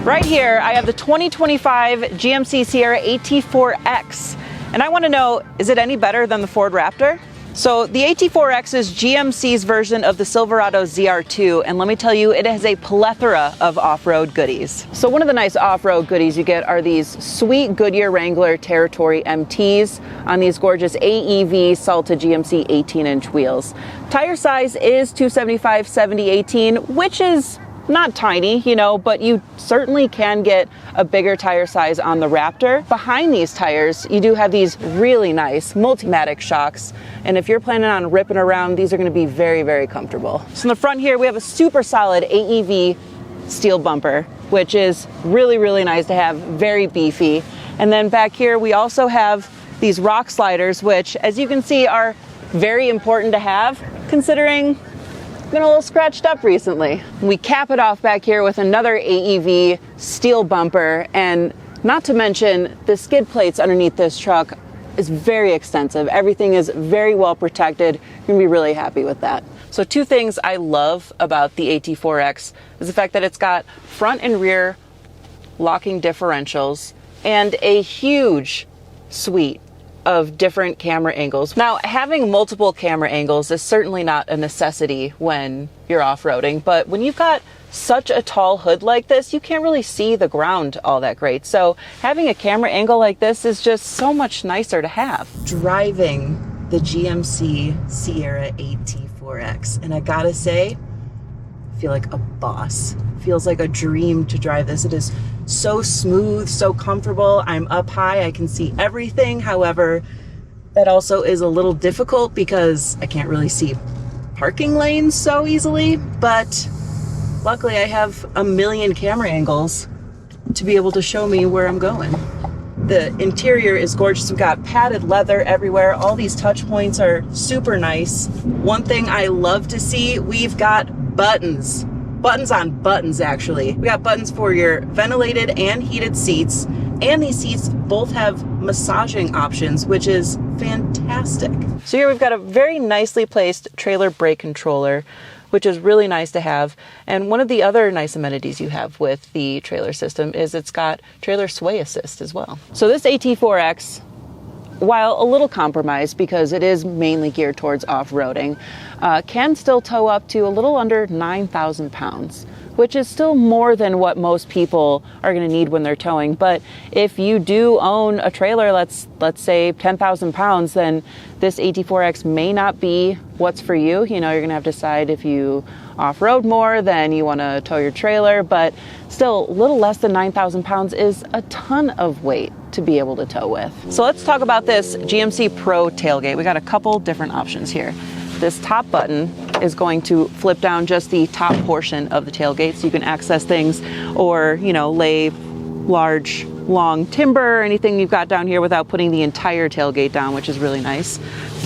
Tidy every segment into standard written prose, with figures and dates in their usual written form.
Right here, I have the 2025 GMC Sierra AT4X. And I want to know, is it any better than the Ford Raptor? So the AT4X is GMC's version of the Silverado ZR2, and let me tell you, it has a plethora of off-road goodies. So one of the nice off-road goodies you get are these sweet Goodyear Wrangler Territory MTs on these gorgeous AEV Salta GMC 18-inch wheels. Tire size is 275/70/18, which is not tiny, you know, but you certainly can get a bigger tire size on the Raptor. Behind these tires, you do have these really nice Multimatic shocks, and if you're planning on ripping around, these are going to be very, very comfortable. So in the front here, we have a super solid AEV steel bumper, which is really, really nice to have, very beefy. And then back here, we also have these rock sliders, which, as you can see, are very important to have, considering been a little scratched up recently. We cap it off back here with another AEV steel bumper, and not to mention the skid plates underneath this truck is very extensive. Everything is very well protected. You're gonna be really happy with that. So two things I love about the AT4X is the fact that it's got front and rear locking differentials and a huge suite of different camera angles. Now, having multiple camera angles is certainly not a necessity when you're off-roading, but when you've got such a tall hood like this, you can't really see the ground all that great. So having a camera angle like this is just so much nicer to have. Driving the GMC Sierra AT4X, and I gotta say, I feel like a boss. Feels like a dream to drive this. It is so smooth, so comfortable. I'm up high, I can see everything. However, that also is a little difficult because I can't really see parking lanes so easily, but luckily I have a million camera angles to be able to show me where I'm going. The interior is gorgeous. We've got padded leather everywhere. All these touch points are super nice. One thing I love to see, we've got buttons. Buttons on buttons, actually. We got buttons for your ventilated and heated seats, and these seats both have massaging options, which is fantastic. So here we've got a very nicely placed trailer brake controller, which is really nice to have. And one of the other nice amenities you have with the trailer system is it's got trailer sway assist as well. So this AT4X, while a little compromised because it is mainly geared towards off-roading, can still tow up to a little under 9,000 pounds, which is still more than what most people are going to need when they're towing. But if you do own a trailer, let's say 10,000 pounds, then this AT4X may not be what's for you. You know, you're going to have to decide if you off-road more, then you want to tow your trailer, but still a little less than 9,000 pounds is a ton of weight to be able to tow with. So let's talk about this GMC Pro tailgate. We got a couple different options here. This top button is going to flip down just the top portion of the tailgate so you can access things or, you know, lay large, long timber or anything you've got down here without putting the entire tailgate down, which is really nice.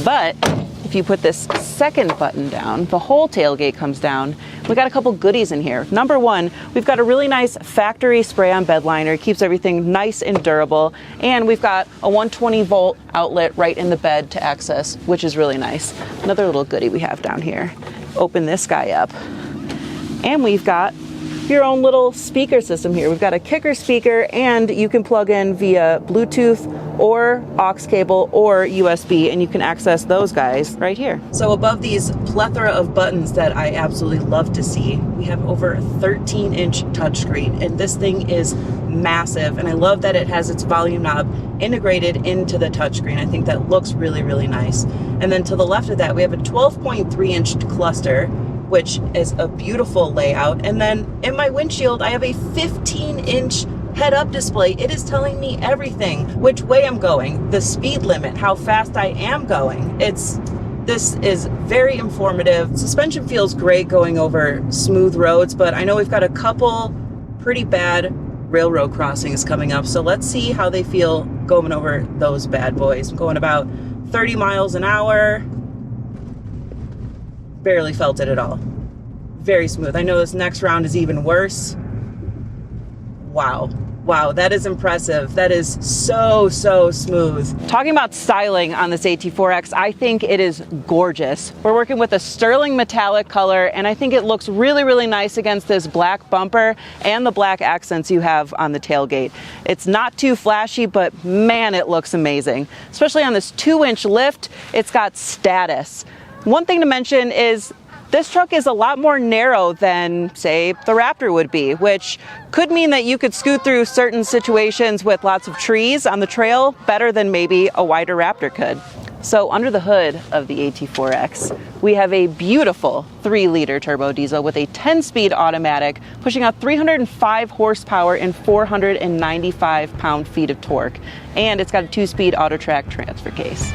But if you put this second button down, the whole tailgate comes down. We got a couple goodies in here. Number one, we've got a really nice factory spray-on bed liner. Keeps everything nice and durable. And we've got a 120-volt outlet right in the bed to access, which is really nice. Another little goodie we have down here. Open this guy up. And we've got your own little speaker system here. We've got a kicker speaker, and you can plug in via Bluetooth or aux cable or USB, and you can access those guys right here. So above these plethora of buttons that I absolutely love to see, we have over a 13-inch touchscreen, and this thing is massive, and I love that it has its volume knob integrated into the touchscreen. I think that looks really, really nice. And then to the left of that, we have a 12.3-inch cluster, which is a beautiful layout. And then in my windshield, I have a 15-inch head-up display. It is telling me everything, which way I'm going, the speed limit, how fast I am going. This is very informative. Suspension feels great going over smooth roads, but I know we've got a couple pretty bad railroad crossings coming up, so let's see how they feel going over those bad boys. I'm going about 30 miles an hour. Barely felt it at all. Very smooth. I know this next round is even worse. Wow. Wow, that is impressive. That is so smooth. Talking about styling on this AT4X, I think it is gorgeous. We're working with a sterling metallic color, and I think it looks really nice against this black bumper and the black accents you have on the tailgate. It's not too flashy, but man, it looks amazing. Especially on this 2-inch lift, it's got status. One thing to mention is this truck is a lot more narrow than, say, the Raptor would be, which could mean that you could scoot through certain situations with lots of trees on the trail better than maybe a wider Raptor could. So under the hood of the AT4X, we have a beautiful 3-liter turbo diesel with a 10-speed automatic, pushing out 305 horsepower and 495 pound-feet of torque. And it's got a 2-speed auto-track transfer case.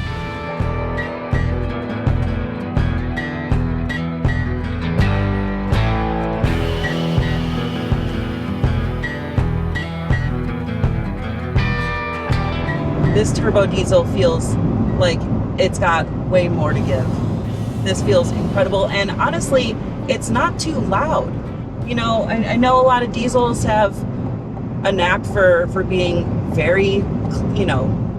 This turbo diesel feels like it's got way more to give. This feels incredible, and honestly, it's not too loud. You know, I know a lot of diesels have a knack for being very,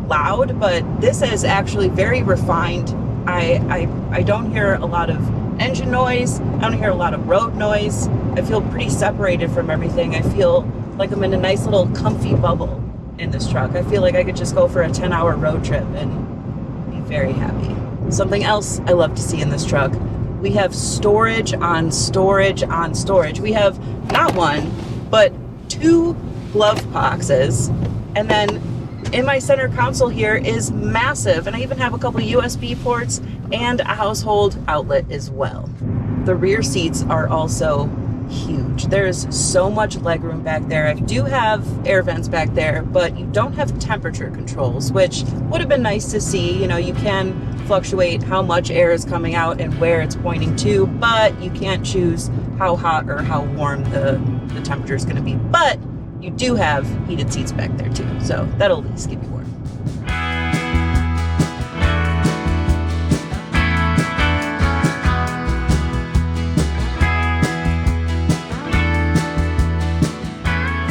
loud, but this is actually very refined. I don't hear a lot of engine noise. I don't hear a lot of road noise. I feel pretty separated from everything. I feel like I'm in a nice little comfy bubble in this truck. I feel like I could just go for a 10-hour road trip and be very happy. Something else I love to see in this truck, we have storage on storage on storage. We have not one, but 2 glove boxes. And then in my center console here is massive. And I even have a couple of USB ports and a household outlet as well. The rear seats are also huge. There's so much legroom back there. I do have air vents back there, but you don't have temperature controls, which would have been nice to see. You know, you can fluctuate how much air is coming out and where it's pointing to, but you can't choose how hot or how warm the temperature is going to be. But you do have heated seats back there too, so that'll at least give you warm.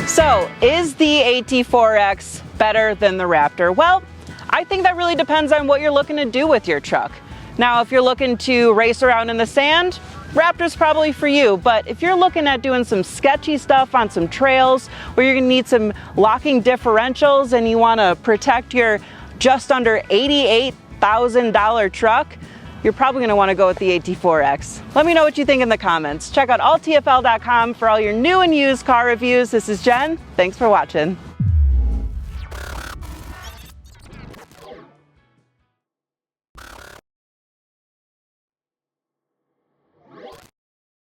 So, is the AT4X better than the Raptor? Well, I think that really depends on what you're looking to do with your truck. Now, if you're looking to race around in the sand, Raptor's probably for you. But if you're looking at doing some sketchy stuff on some trails where you're gonna need some locking differentials and you wanna protect your just under $88,000 truck, you're probably going to want to go with the AT4X. Let me know what you think in the comments. Check out alltfl.com for all your new and used car reviews. This is Jen. Thanks for watching.